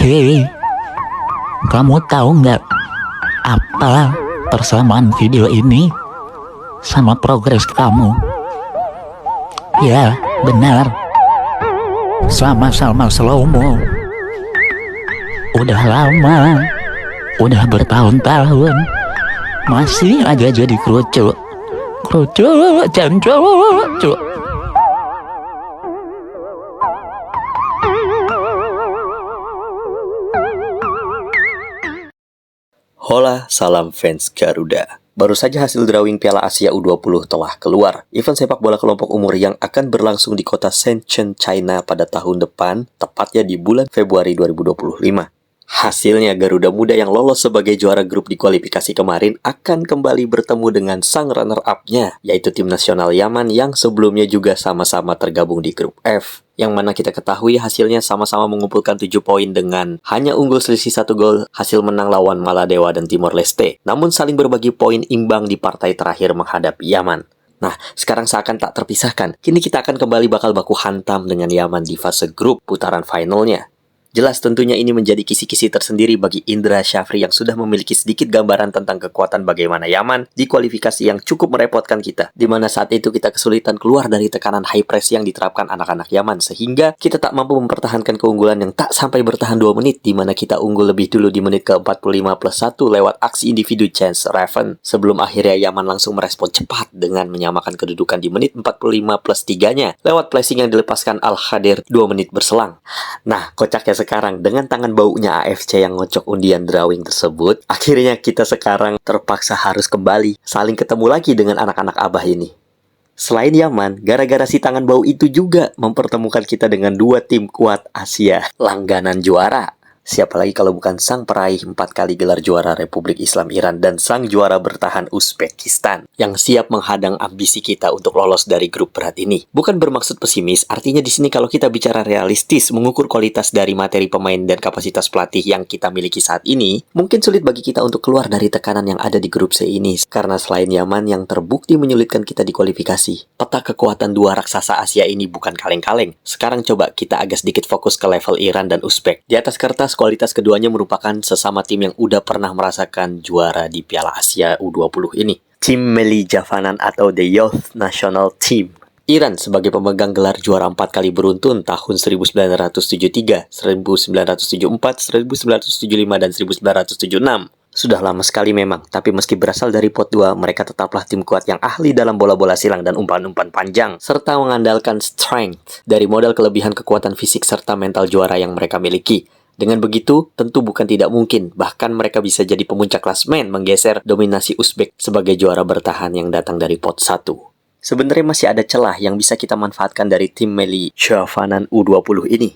Hei, kamu tahu nggak apa persamaan video ini sama progres kamu? Ya, benar. Sama-sama slow-mo. Udah lama, udah bertahun-tahun, masih aja jadi kerucu, cancu. Hola, salam fans Garuda. Baru saja hasil drawing Piala Asia U20 telah keluar. Event sepak bola kelompok umur yang akan berlangsung di kota Shenzhen, China pada tahun depan, tepatnya di bulan Februari 2025. Hasilnya, Garuda Muda yang lolos sebagai juara grup di kualifikasi kemarin akan kembali bertemu dengan sang runner-up-nya, yaitu tim nasional Yaman yang sebelumnya juga sama-sama tergabung di grup F. Yang mana kita ketahui hasilnya sama-sama mengumpulkan 7 poin dengan hanya unggul selisih 1 gol hasil menang lawan Maladewa dan Timor Leste. Namun saling berbagi poin imbang di partai terakhir menghadapi Yaman. Nah, sekarang seakan tak terpisahkan. Kini kita akan kembali bakal baku hantam dengan Yaman di fase grup putaran finalnya. Jelas tentunya ini menjadi kisi-kisi tersendiri bagi Indra Syafri yang sudah memiliki sedikit gambaran tentang kekuatan bagaimana Yaman di kualifikasi yang cukup merepotkan kita. Di mana saat itu kita kesulitan keluar dari tekanan high press yang diterapkan anak-anak Yaman. Sehingga kita tak mampu mempertahankan keunggulan yang tak sampai bertahan 2 menit. Di mana kita unggul lebih dulu di menit ke-45+1 lewat aksi individu Chance Raven. Sebelum akhirnya Yaman langsung merespon cepat dengan menyamakan kedudukan di menit 45+3-nya. Lewat placing yang dilepaskan Al-Khadir 2 menit berselang. Nah, kocaknya sekarang dengan tangan baunya AFC yang ngocok undian drawing tersebut, akhirnya kita sekarang terpaksa harus kembali saling ketemu lagi dengan anak-anak Abah ini. Selain Yaman, gara-gara si tangan bau itu juga mempertemukan kita dengan 2 tim kuat Asia, langganan juara. Siapa lagi kalau bukan sang peraih 4 kali gelar juara Republik Islam Iran dan sang juara bertahan Uzbekistan yang siap menghadang ambisi kita untuk lolos dari grup berat ini. Bukan bermaksud pesimis, artinya di sini kalau kita bicara realistis mengukur kualitas dari materi pemain dan kapasitas pelatih yang kita miliki saat ini, mungkin sulit bagi kita untuk keluar dari tekanan yang ada di grup C ini karena selain Yaman yang terbukti menyulitkan kita di kualifikasi, peta kekuatan 2 raksasa Asia ini bukan kaleng-kaleng. Sekarang coba kita agak sedikit fokus ke level Iran dan Uzbek. Di atas kertas kualitas keduanya merupakan sesama tim yang udah pernah merasakan juara di Piala Asia U20 ini. Tim Melli Javanan atau The Youth National Team. Iran sebagai pemegang gelar juara 4 kali beruntun tahun 1973, 1974, 1975, dan 1976. Sudah lama sekali memang, tapi meski berasal dari pot 2, mereka tetaplah tim kuat yang ahli dalam bola-bola silang dan umpan-umpan panjang, serta mengandalkan strength dari modal kelebihan kekuatan fisik serta mental juara yang mereka miliki. Dengan begitu, tentu bukan tidak mungkin, bahkan mereka bisa jadi pemuncak klasemen menggeser dominasi Uzbek sebagai juara bertahan yang datang dari pot 1. Sebenarnya masih ada celah yang bisa kita manfaatkan dari tim Melli Javanan U20 ini.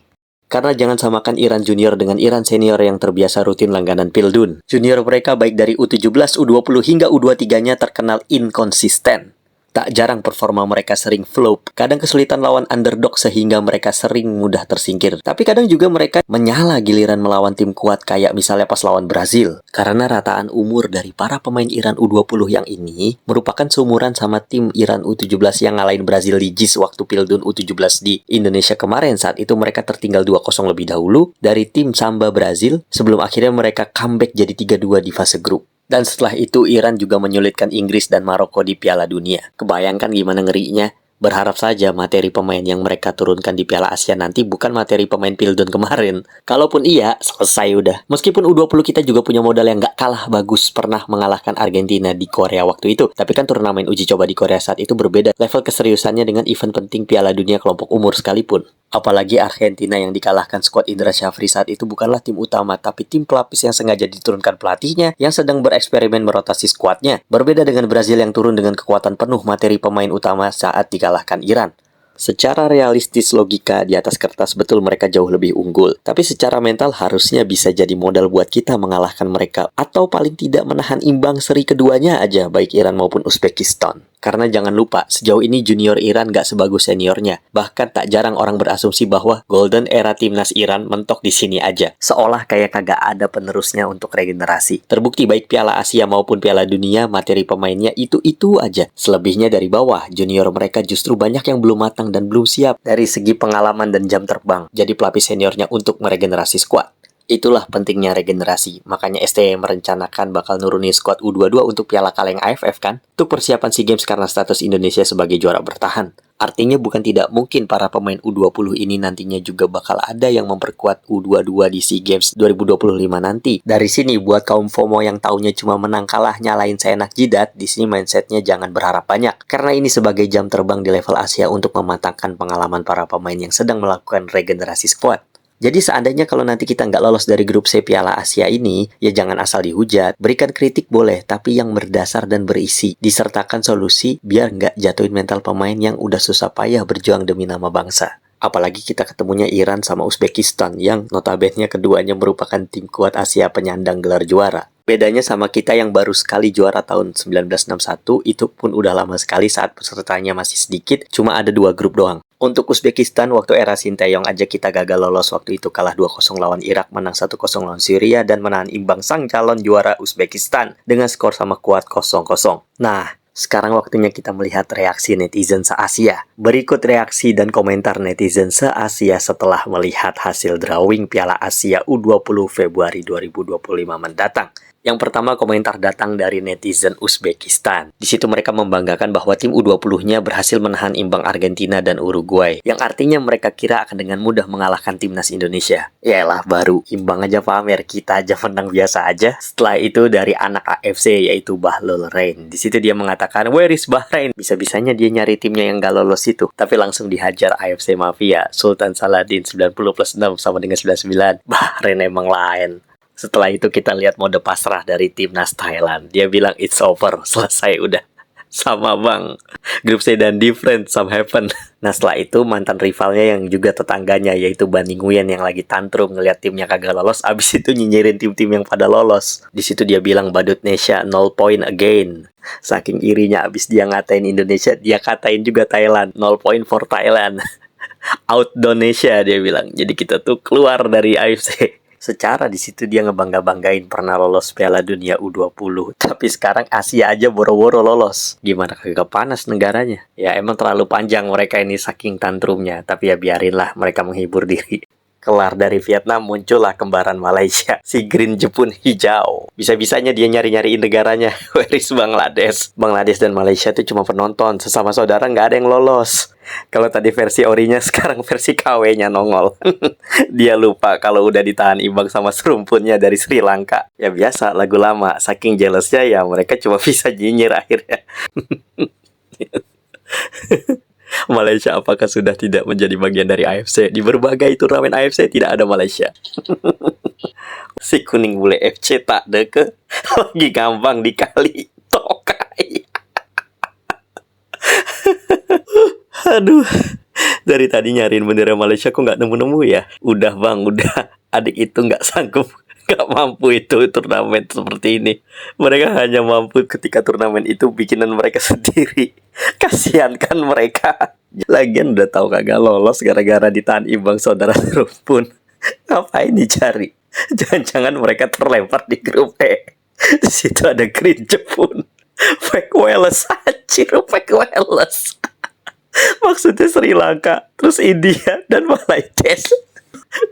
Karena jangan samakan Iran junior dengan Iran senior yang terbiasa rutin langganan Pildun. Junior mereka baik dari U17, U20 hingga U23-nya terkenal inkonsisten. Tak jarang performa mereka sering flop, kadang kesulitan lawan underdog sehingga mereka sering mudah tersingkir. Tapi kadang juga mereka menyala giliran melawan tim kuat kayak misalnya pas lawan Brazil. Karena rataan umur dari para pemain Iran U20 yang ini merupakan seumuran sama tim Iran U17 yang ngalahin Brazil di JIS waktu Pildun U17 di Indonesia kemarin. Saat itu mereka tertinggal 2-0 lebih dahulu dari tim Samba Brazil sebelum akhirnya mereka comeback jadi 3-2 di fase grup. Dan setelah itu Iran juga menyulitkan Inggris dan Maroko di Piala Dunia. Kebayangkan gimana ngerinya? Berharap saja materi pemain yang mereka turunkan di Piala Asia nanti bukan materi pemain Pildun kemarin. Kalaupun iya, selesai udah. Meskipun U20 kita juga punya modal yang gak kalah bagus, pernah mengalahkan Argentina di Korea waktu itu. Tapi kan turnamen uji coba di Korea saat itu berbeda level keseriusannya dengan event penting Piala Dunia kelompok umur sekalipun. Apalagi Argentina yang dikalahkan skuad Indra Syafri saat itu bukanlah tim utama, tapi tim pelapis yang sengaja diturunkan pelatihnya yang sedang bereksperimen merotasi skuadnya. Berbeda dengan Brazil yang turun dengan kekuatan penuh materi pemain utama saat dikalahkan Iran. Secara realistis logika di atas kertas betul mereka jauh lebih unggul. Tapi secara mental harusnya bisa jadi modal buat kita mengalahkan mereka. Atau paling tidak menahan imbang seri keduanya aja baik Iran maupun Uzbekistan. Karena jangan lupa, sejauh ini junior Iran gak sebagus seniornya. Bahkan tak jarang orang berasumsi bahwa golden era timnas Iran mentok di sini aja. Seolah kayak kagak ada penerusnya untuk regenerasi. Terbukti baik Piala Asia maupun Piala Dunia, materi pemainnya itu-itu aja. Selebihnya dari bawah, junior mereka justru banyak yang belum matang dan belum siap dari segi pengalaman dan jam terbang. Jadi pelapis seniornya untuk meregenerasi skuad. Itulah pentingnya regenerasi. Makanya ST merencanakan bakal nurunin skuad U22 untuk Piala Kaleng AFF kan? Untuk persiapan SEA Games karena status Indonesia sebagai juara bertahan. Artinya bukan tidak mungkin para pemain U20 ini nantinya juga bakal ada yang memperkuat U22 di SEA Games 2025 nanti. Dari sini buat kaum FOMO yang taunya cuma menang kalah nyalain seenak jidat, di sini mindsetnya jangan berharap banyak. Karena ini sebagai jam terbang di level Asia untuk mematangkan pengalaman para pemain yang sedang melakukan regenerasi skuad. Jadi seandainya kalau nanti kita nggak lolos dari grup C Piala Asia ini, ya jangan asal dihujat. Berikan kritik boleh, tapi yang berdasar dan berisi. Disertakan solusi biar nggak jatuhin mental pemain yang udah susah payah berjuang demi nama bangsa. Apalagi kita ketemunya Iran sama Uzbekistan yang notabene keduanya merupakan tim kuat Asia penyandang gelar juara. Bedanya sama kita yang baru sekali juara tahun 1961, itu pun udah lama sekali saat pesertanya masih sedikit, cuma ada 2 grup doang. Untuk Uzbekistan, waktu era Sinteyong aja kita gagal lolos waktu itu kalah 2-0 lawan Irak, menang 1-0 lawan Syria, dan menahan imbang sang calon juara Uzbekistan dengan skor sama kuat 0-0. Nah, sekarang waktunya kita melihat reaksi netizen se-Asia. Berikut reaksi dan komentar netizen se-Asia setelah melihat hasil drawing Piala Asia U20 Februari 2025 mendatang. Yang pertama komentar datang dari netizen Uzbekistan. Di situ mereka membanggakan bahwa tim U20-nya berhasil menahan imbang Argentina dan Uruguay, yang artinya mereka kira akan dengan mudah mengalahkan timnas Indonesia. Yaelah, baru imbang aja pamer, kita aja menang biasa aja. Setelah itu dari anak AFC yaitu Bahlul Rain. Di situ dia mengatakan, "Where is Bahrain?" Bisa-bisanya dia nyari timnya yang gak lolos itu, tapi langsung dihajar AFC Mafia. Sultan Saladin 90+6 sama dengan 99. Bahrain emang lain. Setelah itu kita lihat mode pasrah dari timnas Thailand. Dia bilang it's over, selesai udah. Sama bang, grup C dan different, some happen. Nah setelah itu mantan rivalnya yang juga tetangganya yaitu Ban Nguyen yang lagi tantrum ngelihat timnya kagak lolos, abis itu nyinyirin tim-tim yang pada lolos. Di situ dia bilang badut Nesha 0 point again. Saking irinya abis dia ngatain Indonesia, dia katain juga Thailand, 0 point for Thailand. Out Indonesia dia bilang. Jadi kita tuh keluar dari AFC. Secara di situ dia ngebangga-banggain pernah lolos Piala Dunia U20. Tapi sekarang Asia aja boro-boro lolos. Gimana kagak panas negaranya? Ya emang terlalu panjang mereka ini saking tantrumnya. Tapi ya biarinlah mereka menghibur diri. Kelar dari Vietnam muncullah kembaran Malaysia, si Green Jepun hijau. Bisa-bisanya dia nyari-nyariin negaranya. Where is Bangladesh? Bangladesh dan Malaysia itu cuma penonton, sesama saudara nggak ada yang lolos. Kalau tadi versi orinya, sekarang versi KW-nya nongol. Dia lupa kalau udah ditahan imbang sama serumpunnya dari Sri Lanka. Ya biasa, lagu lama. Saking jealousnya ya mereka cuma bisa nyinyir akhirnya. Malaysia apakah sudah tidak menjadi bagian dari AFC? Di berbagai turnamen AFC tidak ada Malaysia. Si kuning bule FC tak deke. Lagi gampang dikali tokai. Aduh, dari tadi nyariin bendera Malaysia kok nggak nemu-nemu ya? Udah bang, udah. Adik itu nggak sanggup, nggak mampu itu turnamen seperti ini. Mereka hanya mampu ketika turnamen itu bikinan mereka sendiri. Kasihan kan mereka. Lagian udah tahu kagak lolos gara-gara ditahan imbang saudara serumpun. Ngapain dicari? Jangan-jangan mereka terlempar di grup E. Di situ ada Green Jepun. Fake Wales, anjir, fake Wales. Maksudnya Sri Lanka, terus India dan Malaysia.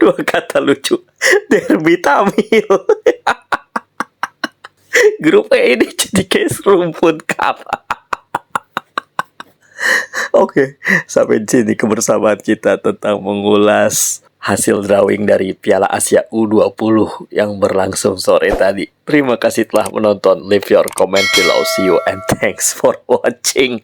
2 kata lucu. Derby Tamil. Grup E ini jadi kayak serumpun cup. Oke, sampai di sini kebersamaan kita tentang mengulas hasil drawing dari Piala Asia U20 yang berlangsung sore tadi. Terima kasih telah menonton. Leave your comment below. See you and thanks for watching.